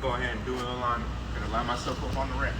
gonna go ahead and do an alignment. I'm gonna line myself up on the ramp.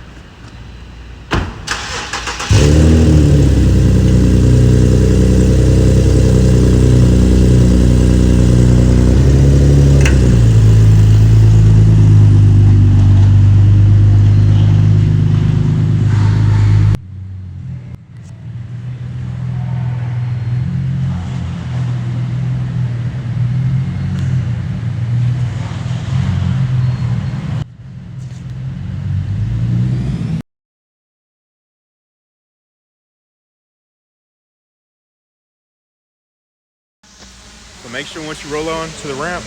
So make sure once you roll on to the ramp,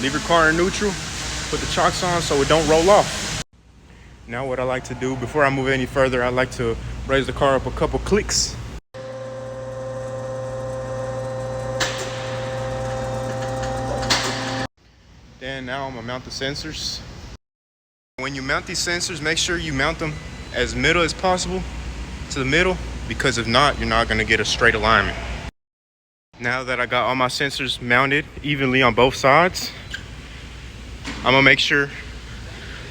leave your car in neutral, put the chocks on so it don't roll off. Now what I like to do before I move any further, I like to raise the car up a couple clicks. Then now I'm gonna mount the sensors. When you mount these sensors, make sure you mount them as middle as possible to the middle, because if not, you're not gonna get a straight alignment. Now that I got all my sensors mounted evenly on both sides, I'm gonna make sure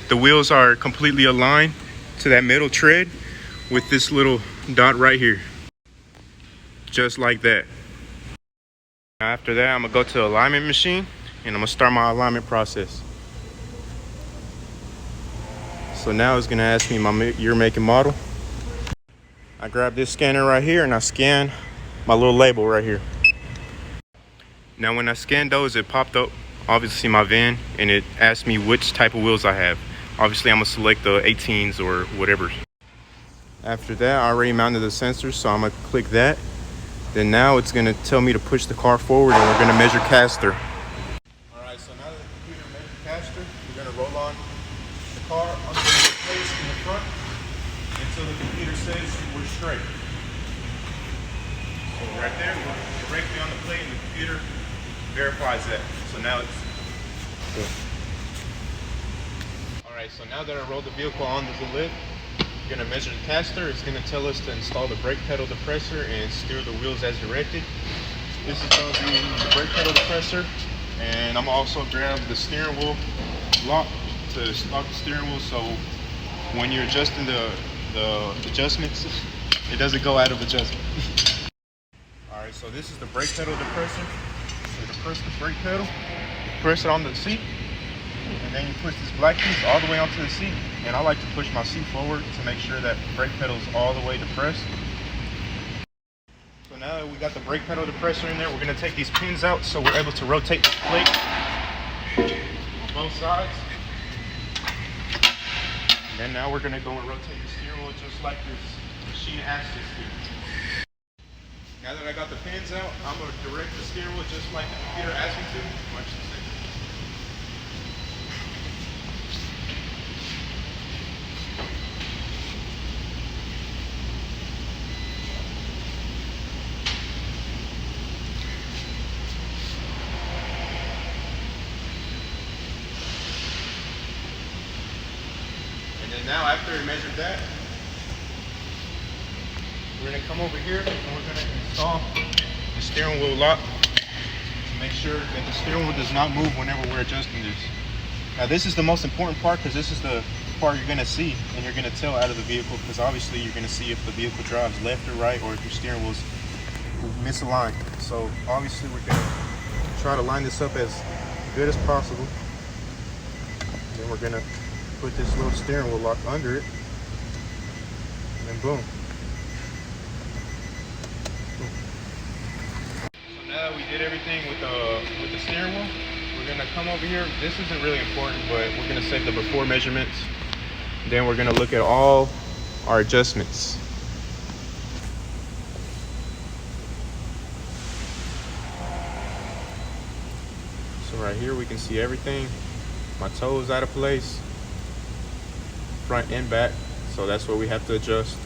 the wheels are completely aligned to that middle tread with this little dot right here. Just like that. After that, I'm gonna go to the alignment machine and I'm gonna start my alignment process. So now it's gonna ask me my year, make, and model. I grab this scanner right here and I scan my little label right here. Now when I scanned those, it popped up obviously my VIN and it asked me which type of wheels I have. Obviously I'm gonna select the 18s or whatever. After that, I already mounted the sensors, so I'm gonna click that. Then now it's gonna tell me to push the car forward and we're gonna measure caster. All right, so now that the computer measured caster, we're gonna roll on the car onto the place in the front until the computer says we're straight. So right there, we're directly on the plate and the computer verifies that. So now it's good. All right, so now that I rolled the vehicle onto the lid, we're gonna measure the caster. It's gonna tell us to install the brake pedal depressor and steer the wheels as directed. This is gonna be the brake pedal depressor, and I'm also grab the steering wheel lock to lock the steering wheel, so when you're adjusting the adjustments, it doesn't go out of adjustment. All right, so this is the brake pedal depressor. So depress the brake pedal, press it on the seat, and then you push this black piece all the way onto the seat. And I like to push my seat forward to make sure that the brake pedal is all the way depressed. So now that we got the brake pedal depressor in there, we're gonna take these pins out so we're able to rotate the plate on both sides. And then now we're gonna go and rotate the steering wheel just like this machine asks us to. Now that I got the pins out, I'm gonna direct the steering wheel just like the computer asked me to. Watch this. And now after we measured that, we're gonna come over here and we're gonna install the steering wheel lock to make sure that the steering wheel does not move whenever we're adjusting this. Now this is the most important part, because this is the part you're gonna see and you're gonna tell out of the vehicle, because obviously you're gonna see if the vehicle drives left or right, or if your steering wheel's misaligned. So obviously we're gonna try to line this up as good as possible. Then we're gonna put this little steering wheel lock under it, and then boom. So now that we did everything with the steering wheel, we're gonna come over here. This isn't really important, but we're gonna save the before measurements. Then we're gonna look at all our adjustments. So right here we can see everything. My toe is out of place, front and back, so that's what we have to adjust.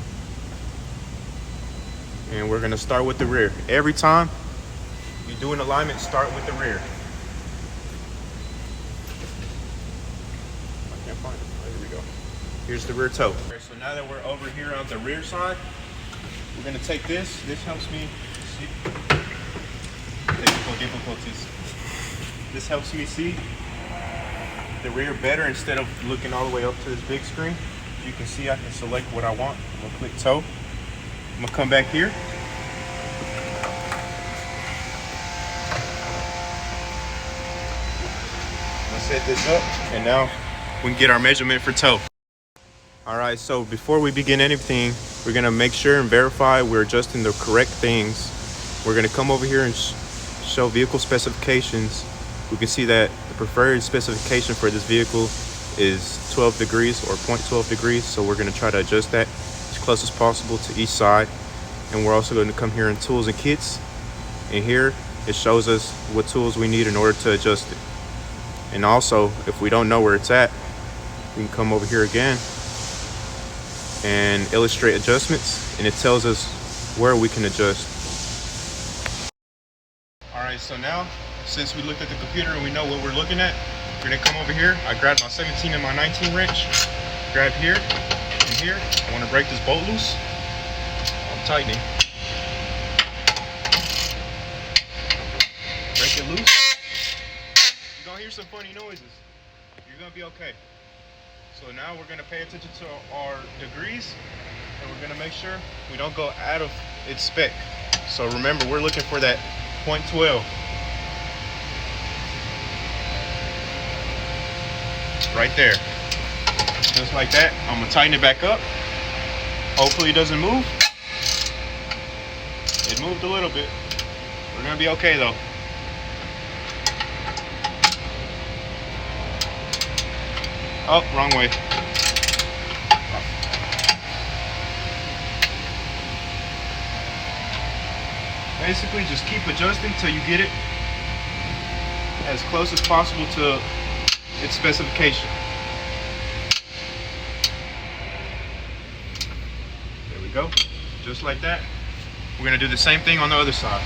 And we're gonna start with the rear. Every time you do an alignment, start with the rear. I can't find it. Oh, here we go. Here's the rear toe. Okay, so now that we're over here on the rear side, we're gonna take this. This helps me see technical difficulties. This helps me see the rear better instead of looking all the way up to this big screen. As you can see, I can select what I want. I'm gonna click tow. I'm gonna come back here. I'm gonna set this up, and now we can get our measurement for tow. All right, so before we begin anything, we're gonna make sure and verify we're adjusting the correct things. We're gonna come over here and show vehicle specifications. We can see that the preferred specification for this vehicle is 12 degrees or 0.12 degrees. So we're gonna try to adjust that as close as possible to each side. And we're also going to come here in tools and kits. And here it shows us what tools we need in order to adjust it. And also, if we don't know where it's at, we can come over here again and illustrate adjustments, and it tells us where we can adjust. All right, so now, since we looked at the computer and we know what we're looking at, we're gonna come over here. I grabbed my 17 and my 19 wrench, grab here and here. I wanna break this bolt loose. I'm tightening. Break it loose. You're gonna hear some funny noises. You're gonna be okay. So now we're gonna pay attention to our degrees, and we're gonna make sure we don't go out of its spec. So remember, we're looking for that 0.12. Right there. Just like that. I'm gonna tighten it back up. Hopefully it doesn't move. It moved a little bit. We're gonna be okay though. Oh, wrong way. Basically, just keep adjusting till you get it as close as possible to its specification. There we go. Just like that. We're gonna do the same thing on the other side.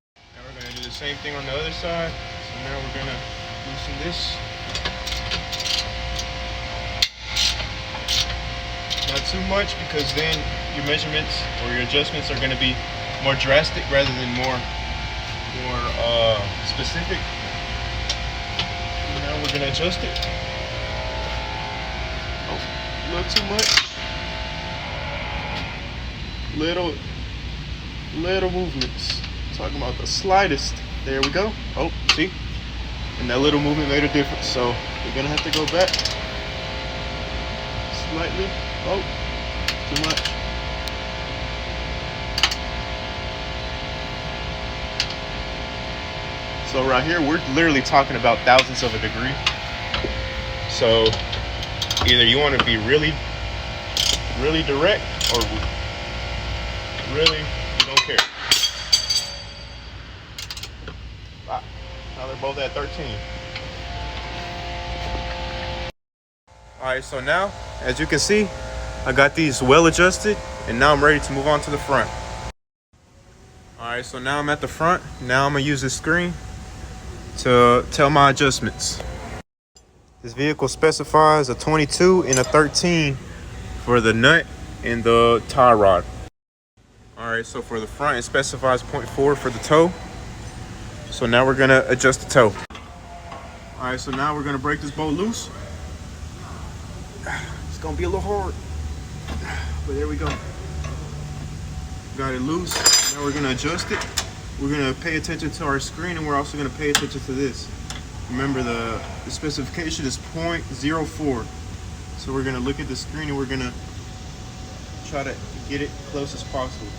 Now we're gonna do the same thing on the other side. So now we're gonna loosen this. Not too much, because then your measurements or your adjustments are going to be more drastic rather than more specific. And now we're going to adjust it. Oh, a little too much. Little movements. I'm talking about the slightest. There we go. Oh, see? And that little movement made a difference. So we're going to have to go back slightly. Oh, too much. So right here, we're literally talking about thousandths of a degree. So either you want to be really direct, or really you don't care. Ah, now they're both at 13. All right, so now, as you can see, I got these well adjusted, and now I'm ready to move on to the front. All right, so now I'm at the front. Now I'm gonna use this screen to tell my adjustments. This vehicle specifies a 22 and a 13 for the nut and the tie rod. All right, so for the front, it specifies 0.4 for the toe. So now we're gonna adjust the toe. All right, so now we're gonna break this bolt loose. It's gonna be a little hard, but there we go. Got it loose. Now we're gonna adjust it. We're gonna pay attention to our screen, and we're also gonna pay attention to this. Remember, the specification is 0.04. So we're gonna look at the screen, and we're gonna try to get it close as possible.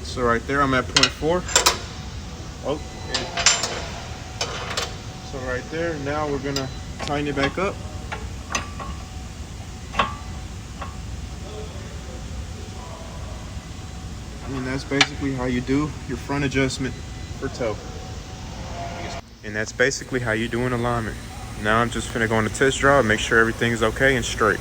So right there, I'm at 0.4. Oh, yeah. So right there, now we're gonna tighten it back up. And that's basically how you do your front adjustment for toe. And that's basically how you do an alignment. Now I'm just gonna go on a test drive, make sure everything's okay and straight.